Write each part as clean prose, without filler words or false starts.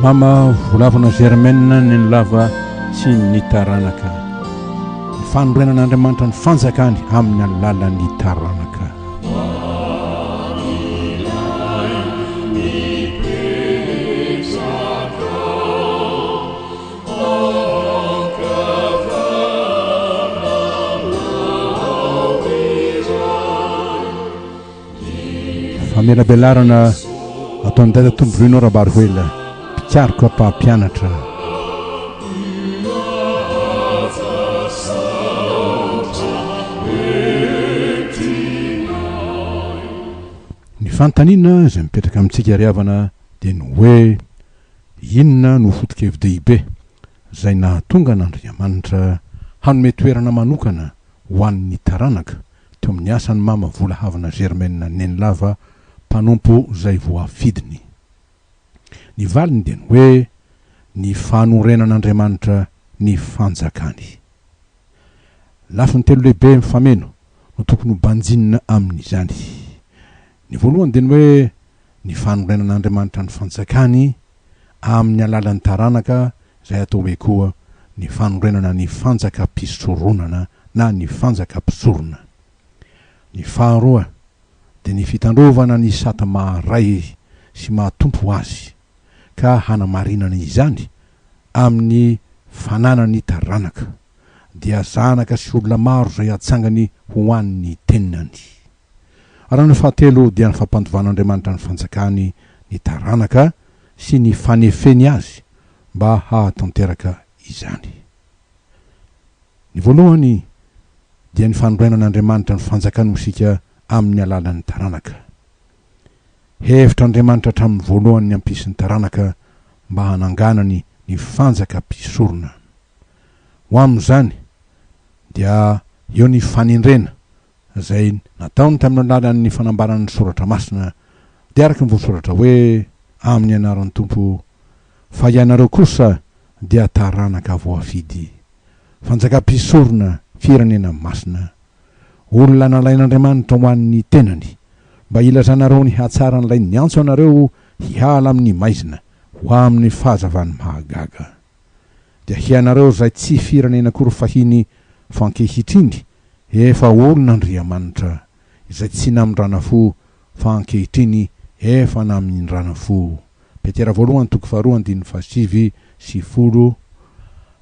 Mama Volahavana Germaine Nenilava sy ny taranaka. Ny fanorenan'Andriamanitra ny fanjakany amin'ny alalan'ny taranaka. Famelabelarana ataon'ny dada tombo Bruno Rabarihoela, mpitsaroko mpampianatra. Ny fantaniana izay mipetraka amintsika riavana dia ny hoe inona no fotoka hevi-dehibe izay nahatonga n'Andriamanitra hanome toerana manokana ho an'ny taranaka teo amin'ny asan'ny Mama Volahavana Germaine Nenilava, mpanompo izay voafidiny. Ny valiny dia ny hoe ny fanorenan'Andriamanitra ny fanjakany. Lafiny telo lehibe mifameno no tokony ho banjinina amin'izany. Ny voalohany dia ny hoe ny fanorenan'Andriamanitra ny fanjakany amin'ny alalan'ny taranaka, izay atao hoe koa ny fanorenana ny fanjakam-pisoronana na ny fanjakam-pisorona. Ny faharoa dia ny fitandrovana ny sata maharay sy mahatompo azy ka hanamarinana izany amin'ny fananany taranaka, dia zanaka sy olona maro izay atsangany ho an'ny tenany. Ary ny fahatelo dia ny fampandovan'Andriamanitra ny fanjakany ny taranaka sy ny fanefeny azy mba hahatanteraka izany. Ny voalohany dia ny fanorenan'Andriamanitra ny fanjakany mosika amin'ny alalan'ny taranaka. Hevitr'Andriamanitra hatramin'ny voalohany ny ampisin'ny taranaka mba hananganany ny fanjakam-pisorona. Ho amin'izany dia eo ny fanendrena izay nataony tamin'ny alalan'ny fanambaran'ny soratra masina, dia araka ny voasoratra hoe amin'ny anaran'ny Tompo, fa ianareo kosa dia taranaka voafidy, fanjakam-pisorona firenena masina, olona nalain'Andriamanitra ho an'ny tenany, mba ilazanareo ny hatsaran'ilay niantso anareo hiala amin'ny maizina ho amin'ny fahazavan'ny mahagaga. Dia hianareo izay tsy firenena akory fahiny fankehitriny, efa olon'Andriamanitra, izay tsy namindrana fo fa ankehitriny efa namindrana fo. Petera voalohany toko faharoa andininy fahasivy sy folo,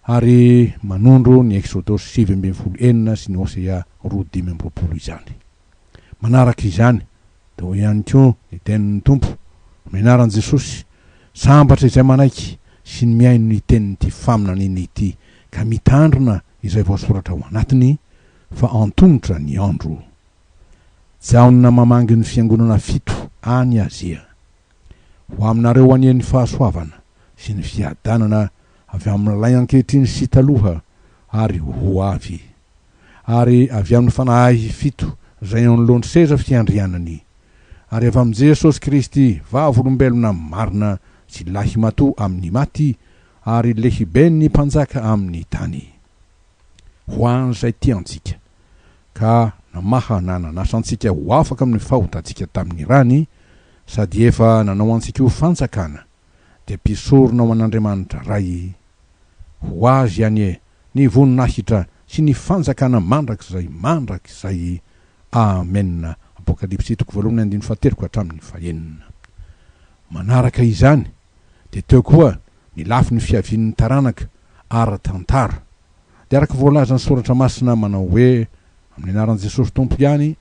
ary manondro ny Exodosy 7:20 sy ny Hosea 2:20 izany. Manaraka izany dia ho ihany koa ny tenin'ny Tompo amin'ny anaran'i Jesosy, sambatra izay manaiky sy ny miaino ny tenin'ity faminaniana ity, ka mitandrina izay voasoratra ao anatiny, fa antongotra ny andro. Jaonina mamangy ny fiangonana 7 any Azia, ho aminareo anian'ny fahasoavana sy ny fiadanana avy amin'ilay ankehitriny sy taloha ary ho avy, ary avy amin'ny fanahy 7 izay eo anoloan'ny seza fiandrianany, ary avy amin'i Jesosy Kristy vavolombelona marina sy lahy mato amin'ny maty, ary lehibe ny mpanjaka amin'ny tany. Ho an'izay tiantsika ka namaha nananasantsika ho afaka amin'ny fahotantsika tamin'ny rany, sady efa nanao antsika ho fanjakana, dia mpisorona ho an'Andriamanitra ray, ho azy ihany ny voninahitra sy ny fanjakana mandrakizay. Amen. Apokalipsy 2:7 hatramin'ny 9. Manaraka izany dia teo koa ny lafiny fiavian'ny taranaka ara-tantara, dia araka voalazan'ny soratra masina manao hoe amin'ny anaran'i Jesosy Tompo ihany,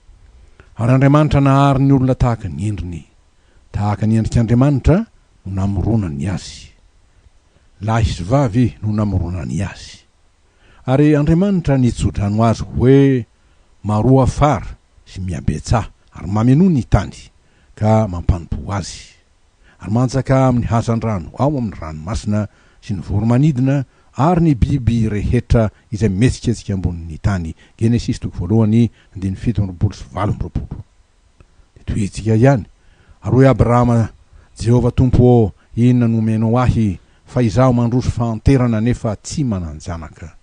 ary Andriamanitra nahary ny olona tahaka ny endriny, tahaka ny endrik'Andriamanitra no namoronany azy, lahy sy vavy no namoronany azy, ary Andriamanitra nitsodrano azy hoe maroa afara sy miabetsah, ary mameno ny tany ka mampanompo azy, ary manjaka amin'ny hazan-drano ao amin'ny ranomasina sy ny voromanidina ary ny biby rehetra izay metsiketsika ambonin'ny tany. Genesis 1:7-20. Toetsika ihany, ary hoe Abrahama, Jehova Tompo, inona nomenao ahy fa izaho mandroso fanterana nefa tsy mananjanaka?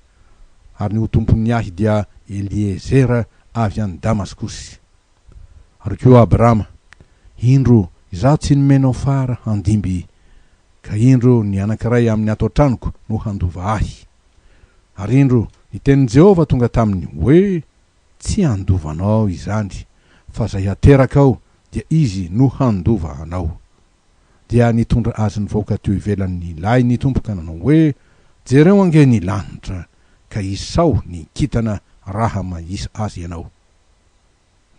Ary ny ho tompon'ny ahy dia Eliezera avy any Damaskosy. Ary koa Abrahama, indro izaho tsy nomenao fara handimby ka indro ny anankiray amin'ny ato antranoko no handova ahy. Ary indro ny tenin'i Jehova tonga taminy hoe tsy handovanao izany, fa zay hateraka ao dia izy no handova anao. Dia nitondra azy ny vahoaka teo ivelan'ny lay ny tompoka nanao hoe jereo ange ny lanitra ka isao ny kitana raha mahisa azy ianao.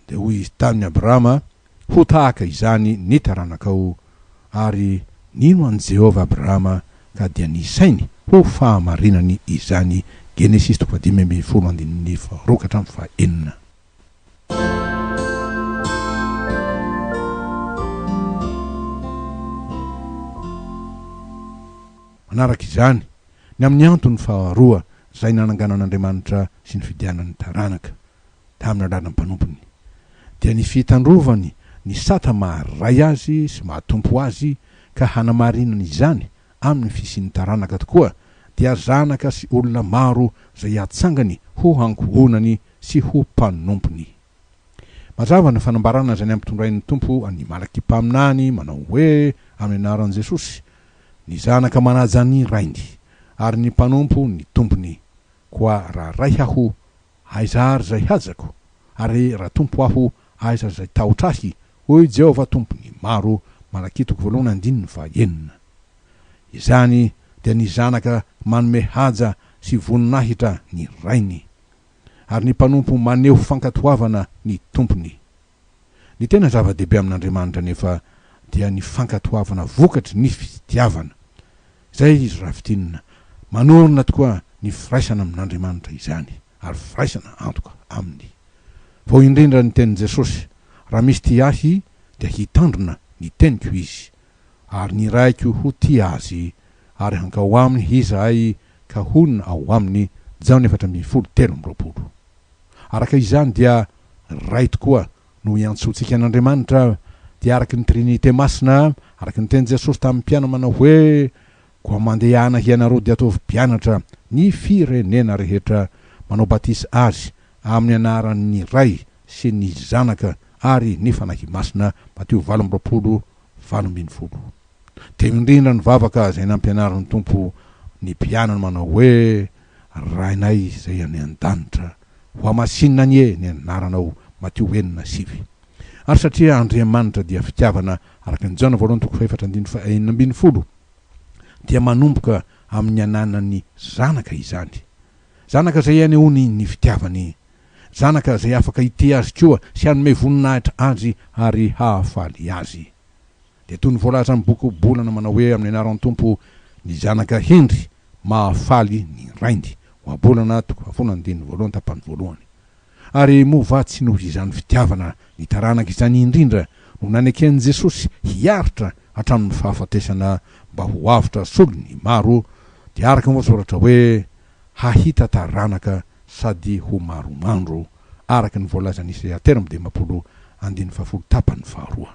De hoy izy taminy Abrahama, ho tahaka izany ny taranakao, ary nino an' Jehova Abrahama ka dia nisainy ho fahamarinany izany. Genesis 5:10 faharoa ka 4. Manaraka izany, ny amin'ny antony faharoa zay nananganan'Andriamanitra sy ny fidianan'ny taranaka tamin'ny alalan'ny mpanompony, dia ny fitandrovany ny sata maharay azy sy mahatompo azy ka hanamarinany izany amin'ny fisian'ny taranaka tokoa, dia zanaka sy olona maro zay atsangany ho hankohonany sy ho mpanompony. Mazava ny fanambarana zay ny ampitondrain'ny tompo any malakim-paminany manao hoe amin'ny anaran'i Jesosy, ny zanaka manaja ny rainy ary ny mpanompo ny tompony, koa raha ray aho aiza ary zay hajako, ary raha tompo aho aiza zay tahotra ahy, hoy Jehova tompony maro. Malakitoko 1:9. Izany dia ny zanaka manome haja sy voninahitra ny rainy, ary ny mpanompo maneho fankatoavana ny tompony. Ny tena zava-dehibe amin'Andriamanitra nefa dia ny fankatoavana vokatry ny fitiavana. Zay izy rafitinina manorina tokoa ny firaisana amin'Andriamanitra izany, ary firaisana antoka aminy. Vao indrindra ny tenin'i Jesosy, raha misy ty ahy dia hitandrona ny teniko izy, ary ny raiko ho ty azy, ary hankao aminy izahay ka honina ao aminy. Jaona 4:13. Araka izany dia ray tokoa no iantsoantsika an'Andriamanitra, dia araky ny trinité masina, araky ny teny Jesosy tamin'ny mpiana manao hoe koa mandehana hianareo dia ataovy mpianatra ny firenena rehetra, manao batisy azy amin'ny anaran'ny ray sy ny zanaka ary ny fanahy masina. Mateo 20:20. Temindrindra ny vavaka zay nampianaran'ny tompo ny mpianany manao hoe rainay zay any an-danitra ho amasinina ny ny anaranao. Mateo 9:9. Ary satria Andriamanitra dia fitiavana, araky ny Jaona 1:4-20, dia manomboka amin'ny ananany zanaka izany, zanaka zay anehoany ny fitiavany, zanaka zay afaka ite azy koa sy hanome voninahitra azy ary hahafaly azy. De toy ny voalaza amin'ny boky bolana manao hoe amin'ny anaran'ny tompo ny zanaka hendry mahafaly ny rainy, ho abolana 1:1. Ary mova tsy noho izany fitiavana ny taranaka izany indrindra no naneken'i Jesosy hiaritra hatramin'ny fahafatesana mba ho avitra solony maro, dia araka voasoratra hoe hahita taranaka sady ho maromandro, araky ny voalazan'ny Isaia 30:12.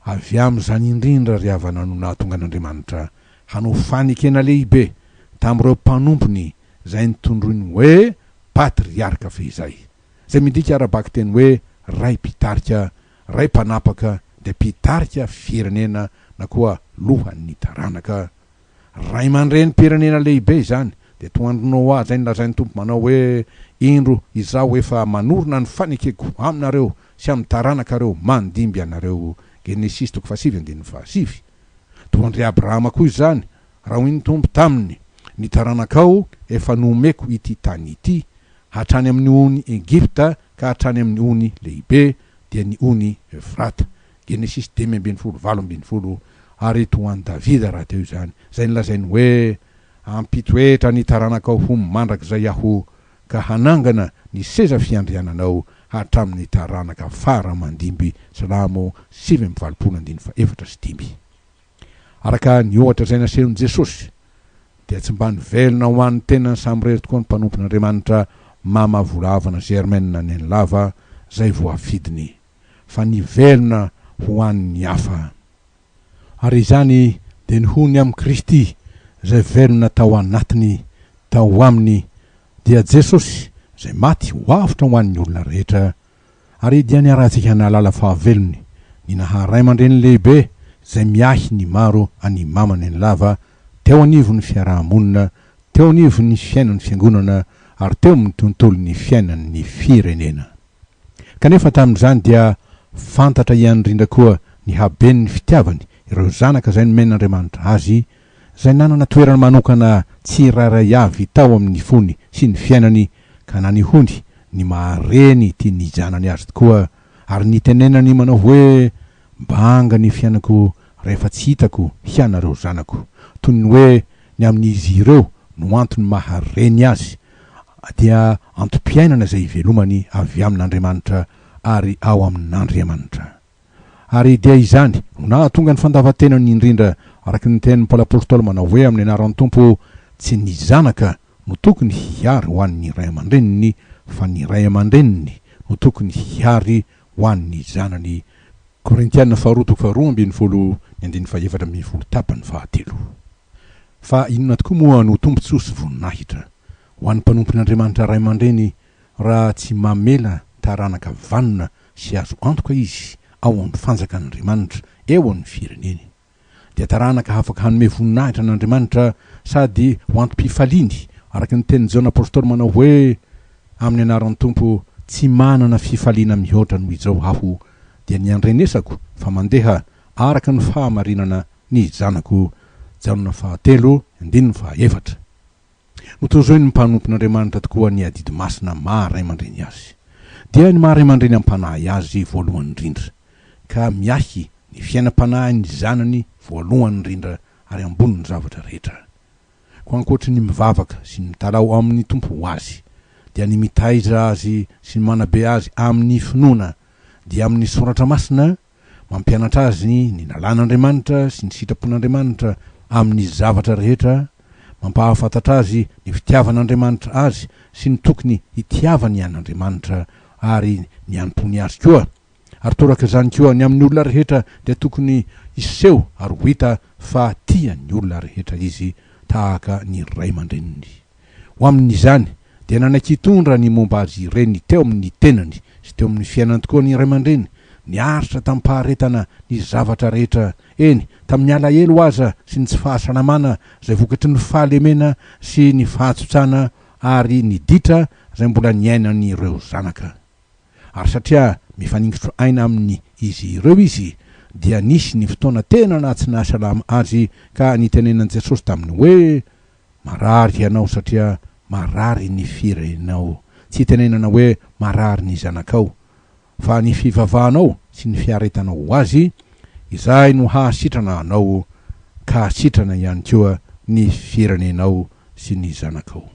Avy am'izany indrindra ry havana no nahatonga an'Andriamanitra hanao fanekena lehibe tamin'ireo mpanompony zay nitondroiny hoe patriarka fehizay, zay midika arabaky teny hoe ray mpitarika, ray mpanapaka, de mpitarika firenena na koa lohan'ny taranaka, raiamandrenin'ny pirenena lehibe izany. De toandronao azy zay nilazain'ny tompo manao hoe indro izao efa manorona ny fanekeko aminareo sy amin'ny taranakareo mandimby anareo. Genesis 7:7. Toandry Abrahama koa izany, raha hoy ny tompo taminy, ny taranakao efa nomeko ity tany ity hatrany amin'ny ony Egypta ka hatrany amin'ny ony lehibe, dia ny ony Efrata. Genesis 10:20. Ary toan'ny Davida raha teo izany, zay nilazainy hoe ampitoetra ny taranakao ho mandrak'izay aho ka hanangana ny seza fiandriananao hatramin'ny taranaka fara mandimby. Salamo 7:4-5. Araka ny ohatra zay nasehon'i Jesosy, dia tsy mba nivelona ho an'ny tenany samy rery tokoa ny mpanompon'Andriamanitra Mama Volahavana Germaine Nenilava zay voafidiny, fa nivelona ho an'ny hafa. Ary izany dia nyhony amin'i Kristy zay velona tao anatiny, tao aminy, dia Jesosy zay maty ho avitra ho an'ny olona rehetra, ary dia niarantsika nalala fahavelony, ny naha raiamandreny lehibe zay miahy ny maro any Mama Nenilava teo anivon'ny fiarahamonina, teo anivon'ny fiainan'ny fiangonana ary teo amin'ny tontolon'ny fiainan'ny firenena. Kanefa tamin'izany dia fantatra ihany indrindra koa ny haben'ny fitiavany ireo zanaka zay nomen'Andriamanitra azy, zay nanana toerana manokana tsirairay avy tao amin'ny fony sy ny fiainany, ka nanihony ny mahareny ty ny janany azy tokoa, ary nitenenany manao hoe banga ny fiainako rehefa tsy hitako hianareo zanako, toy ny hoe ny amin'izy ireo no antony mahareny azy dia antom-piainana zay ivelomany avy amin'Andriamanitra ary ao amin'Andriamanitra. Ary dia izany no nahatonga ny fandavantenany indrindra araky ny tenin'ny Paoly apôstôly manao hoe amin'ny anaran'ny Tompo, tsy ny zanaka no tokony hiary ho an'ny raiamandrenin'ny, fa ny raiamandrenin'ny no tokony hiary ho an'ny zanany. Korintiana faharoa toko faharoa ambin'ny folo ny andin'ny fahaefatra ambin'ny folo tapany fahatelo. Fa inona tokoa moa no tombontsoa voninahitra ho an'ny mpanompon'Andriamanitra ray aman-dreny raha tsy mamela taranaka vanona sy azo antoka izy ao amin'ny fanjakan'Andriamanitra eo amin'ny fireneny. Dia taranaka afaka hanome voninahitra n'Andriamanitra sady ho antom-pifaliany araky ny tenin'ny Jaona apôstôly manao hoe amin'ny anaran'ny Tompo, tsy manana fifaliana mihoatra noho izao aho, dia ny andrenesako fa mandeha araka ny fahamarinana ny zanako. Jaona fahatelo andininy fahaefatra. No toy izao ny mpanompon'Andriamanitra tokoa ny adidy masina maharay aman-dreny azy, dia ny maharay aman-dreny am-panahy azy voalohany indrindra, ka miahy ny fiainam-panahy ny zanany voalohany indrindra ary ambony ny zavatra rehetra. Ko ankoatry ny mivavaka sy ny mitalao amin'ny Tompo azy, dia ny mitaiza azy sy ny manabe azy amin'ny finoana, dia amin'ny soratra masina mampianatra azy ny nalan'Andriamanitra sy ny sitrapon'Andriamanitra amin'ny zavatra rehetra, mampahafantatra azy ny fitiavan'Andriamanitra azy sy ny tokony hitiavany an'Andriamanitra ary ny anompony azy koa. Ary toraka izany koa ny amin'ny olona rehetra dia tokony iseho ary ho hita fa tia ny olona rehetra izy tahaka ny ray aman-dreniny. Ho amin'izany dia nanakitondra ny momba azy ireny teo amin'ny tenany sy teo amin'ny fiainany tokoa ny ray aman-dreny, niaritra tamin'ny paharetana ny zavatra rehetra, eny tamin'ny alahelo aza sy ny tsy fahasalamana zay vokatry ny fahalemena sy ny fahatsotsana ary ny ditra zay mbola niainany ireo zanaka. Ary satria mifaningitro aina amin'ny izy ireo izy, dia nisy ny fotoana tena na tsy nahasalama azy, ka nitenenan'i Jesosy taminy hoe marary ianao satria marary ny firenao, tsy tenenana hoe marary ny zanakao, fa ny fivavahanao sy ny fiaretanao azy, izay no hahasitrana anao ka hasitrana ihany koa ny firenenao sy ny zanakao.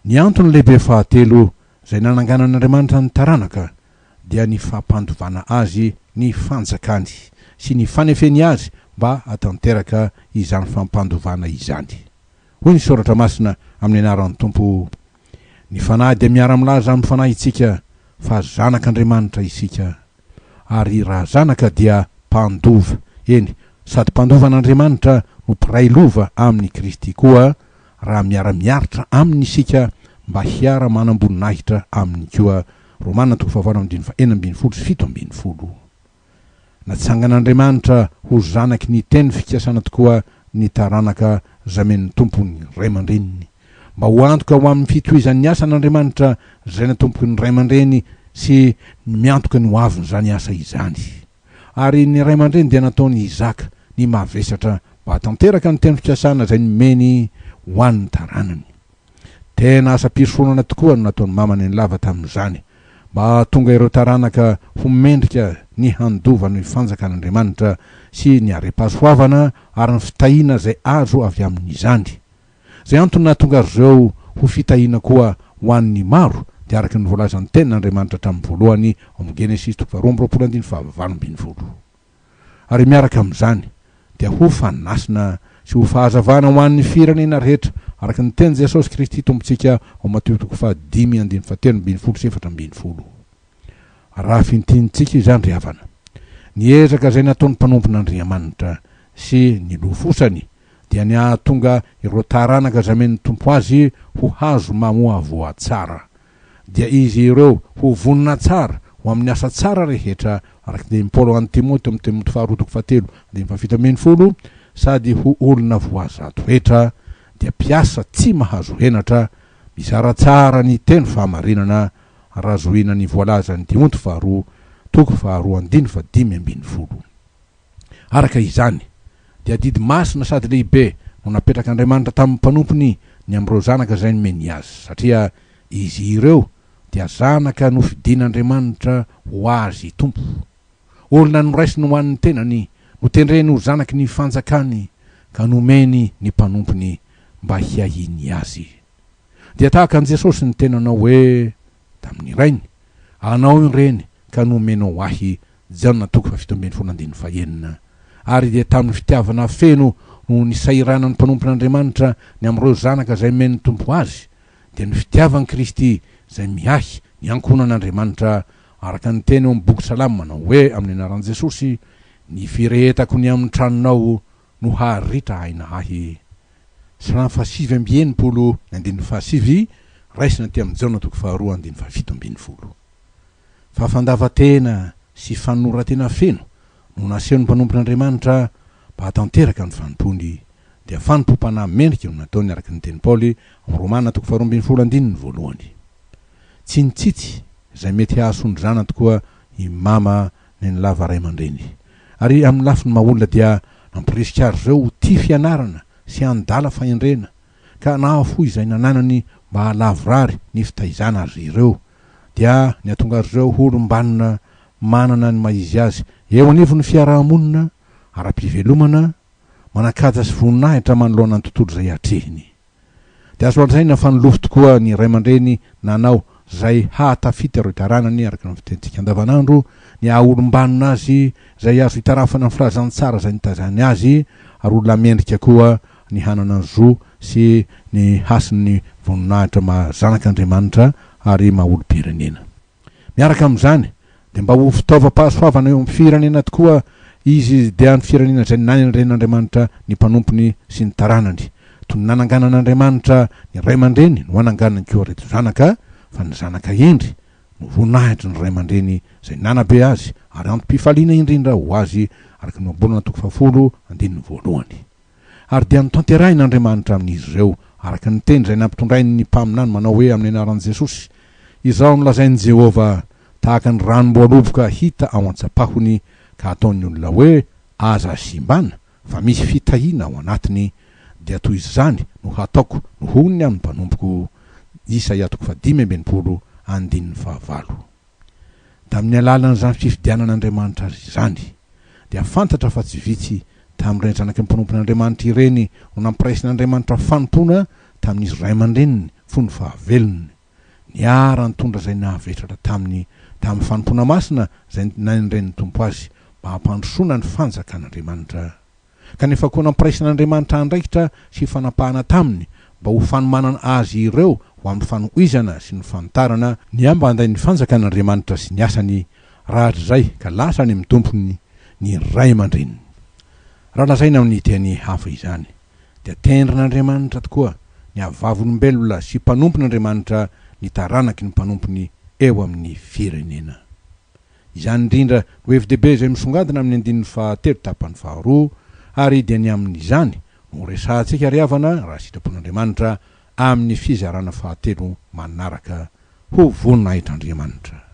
Ny antony lehibe fahatelo zay nananganan'Andriamanitra ny taranaka dia ny fampandovana azy ny fanjakany sy ny fanefeny azy mba hatanteraka izany fampandovana izany. Hoy ny soratra masina amin'ny anaran'ny Tompo, ny fanahy dia miara-milaza amin'ny fanahy isika fa zanak'Andriamanitra isika, ary raha zanaka dia mpandova, eny sady mpandovan'Andriamanitra no mpiray lova amin'ny Kristy koa, raha miara-miaritra aminy isika mba hiara manam-boninahitra aminy koa. Romana 8:7-7. Natsangan'Andriamanitra ho zanaky ny teny fikasana tokoa ny taranaka zamen'ny tompony ray aman-dreniny, mba ho antoka ho amin'ny fitohizan'ny asan'Andriamanitra zay natompony ray aman-dreny sy miantoka ny ho aviny zany asa izany. Ary ny ray aman-dreny dia nataony hizaka ny mavesatra mba hatanteraka ny teny fikasana zay nomeny ho an'ny taranany. Tena asa pirsonana tokoa no nataony Mama Nenilava tamin'izany, mba tonga ireo taranaka ho mendrika ny handova ny fanjakan'Andriamanitra sy ny are-pahasoavana ary ny fitahiana zay azo avy amin'izany. Zay antony nahatonga ireo ho fitahiana koa ho an'ny maro, dia araky ny voalazan'ny tenin'Andriamanitra tamin'ny voalohany amin'ny Genesis 2:20. Ary miaraka amin'izany dia ho fanasina sy ho fahazavana ho an'ny firenena rehetra araky ny teny Jesosy Kristy tompontsika ao Mateo 5:17-20. Raha fintinitsika izany ry havana, ny ezaka zay nataony mpanompon'Andriamanitra sy ny lofosany dia ny ahatonga ireo taranaka zamen'ny tompo azy ho hazo mamoa voa tsara, dia izy ireo ho vonina tsara ho amin'ny asa tsara rehetra, araky ny Paolo an'ny Timoty amin'ny Timoty faharoa 7:7, sady ho olona voazato hetra, dia piasa tsy mahazo henatra, mizara tsara ny teny fahamarinana, razoinany voalaza ny Timoty faharoa 2:5. Araka izany dia didy masina sady lehibe no napetraka Andriamanitra tamin'ny mpanompony ny am'ireo zanaka zay nomeny azy, satria izy ireo dia zanaka nofidin'Andriamanitra ho azy tompo, olona noraisiny ho an'ny tenany, notendreny ho zanaky ny fanjakany, ka nomeny ny mpanompony mba hiahiny azy. Dia tahaka an Jesosy ny tenanao hoe tamin'ny rainy, anao ireny ka nomenao ahy, Jaona 7:1. Ary dia tamin'ny fitiavana feno no nisairanany mpanompon'Andriamanitra ny am'ireo zanaka zay men'ny tompo azy, dia ny fitiavan'i Kristy zay miahy ny ankonan'Andriamanitra, araka ny teny eo amin'ny boky Salamo manao hoe amin'ny anaran'i Jesosy, ny firehetako ny amin'ny tranonao no haritra aina ahy. Salamo 5:7 raisina ty amin'ny Jaona 2:2. Fafandavatena sy fanoratena feno no nasehon'ny mpanompon'Andriamanitra mba hatanteraka ny fanompony, dia fanompom-panahy mendrika no nataony araka ny teny Paoly amin'ny Romana 2:2. Tsy nitsitsy zay mety hahasondry zana tokoa i Mama Nenilava raiamandreny, ary amin'ny lafiny maha-olona dia nampirisika azy reo ty fianarana sy andala fahendrena, ka nahafo izay nananany mba halavrary ny fitaizana azy ireo, dia ny atonga azy ireo olom-banona manana ny maizy azy eo anivon'ny fiarahamonina, ara-pivelomana, manakaja sy voninahitra manoloana ny tontolo zay hatrehiny. Dia azo lazaina fa nilofo tokoa ny ray aman-dreny nanao zay hahatafita ireo taranany araka ny fitentsika andavanandro, ny aolom-banona azy zay azo hitarafana ny filazany tsara zay nitazany azy, ary olona mendrika koa ny hanana zo sy ny hasin'ny voninahitra mahazanak'Andriamanitra ary maha-olo-pirenena. Miaraka amin'izany dia mba ho fitaovam-pahasoavana eo amin'ny firenena tokoa izy, dia ny firenena zay nany ren'Andriamanitra ny mpanompony sy ny taranany, toy ny nananganan'Andriamanitra ny ray aman-dreny no ananganany koa reto zanaka, fa ny zanaka endry no voninahitra ny ray aman-dreny zay nanabe azy ary antom-pifaliana indrindra ho azy, araka ny Ambolana 2:2. Ary dia notanterahinaN'Andriamanitra amin'izy ireo araka ny teny zay nampitondrainy ny mpaminany manao hoe amin'ny anaran'i Jesosy, izao no lazain'i Jehova tahaka ny ranomboaloboka hita ao an-tsapahony, ka ataon'ny olona hoe aza simbana fa misy fitahiana ao anatiny, dia toy izany no hataoko no honiny amin'ny mpanompoko. Isaia 5:5. Da amin'ny alalan'izany fifidianan'Andriamanitra azy izany dia fantatra fa tsy vitsy tamin'ireny zanaky ny mpanompon'Andriamanitra ireny ho nampiraisin'Andriamanitra fanompona tamin'izy ray aman-dreniny fony fahavelony, ny ara nitondra zay nahavetratra tamin'ny fanompona masina zay nanren'ny tompo azy mba hampandrosoana ny fanjakan'Andriamanitra, kanefa koa nampiraisin'Andriamanitra andraikitra sy fanapahana taminy mba ho fanomanana azy ireo ho amin'ny fanoizana sy ny fanotarana, ny amba anday ny fanjakan'Andriamanitra sy ny asany, rahatr' zay ka lasa ny mitompony ny ray aman-dreniny. Raha lazaina amin'ny teny hafa izany dia tendrin'Andriamanitra tokoa ny avavolombelona sy mpanompon'Andriamanitra ny taranaky ny mpanompony eo amin'ny firenena. Izany indrindra no hevi-dehibe zay misongadina amin'ny 7:2, ary dia ny amin'izany no resahantsika riavana raha sitrapon'Andriamanitra amin'ny fizarana 7 manaraka. Ho voninahitr'Andriamanitra.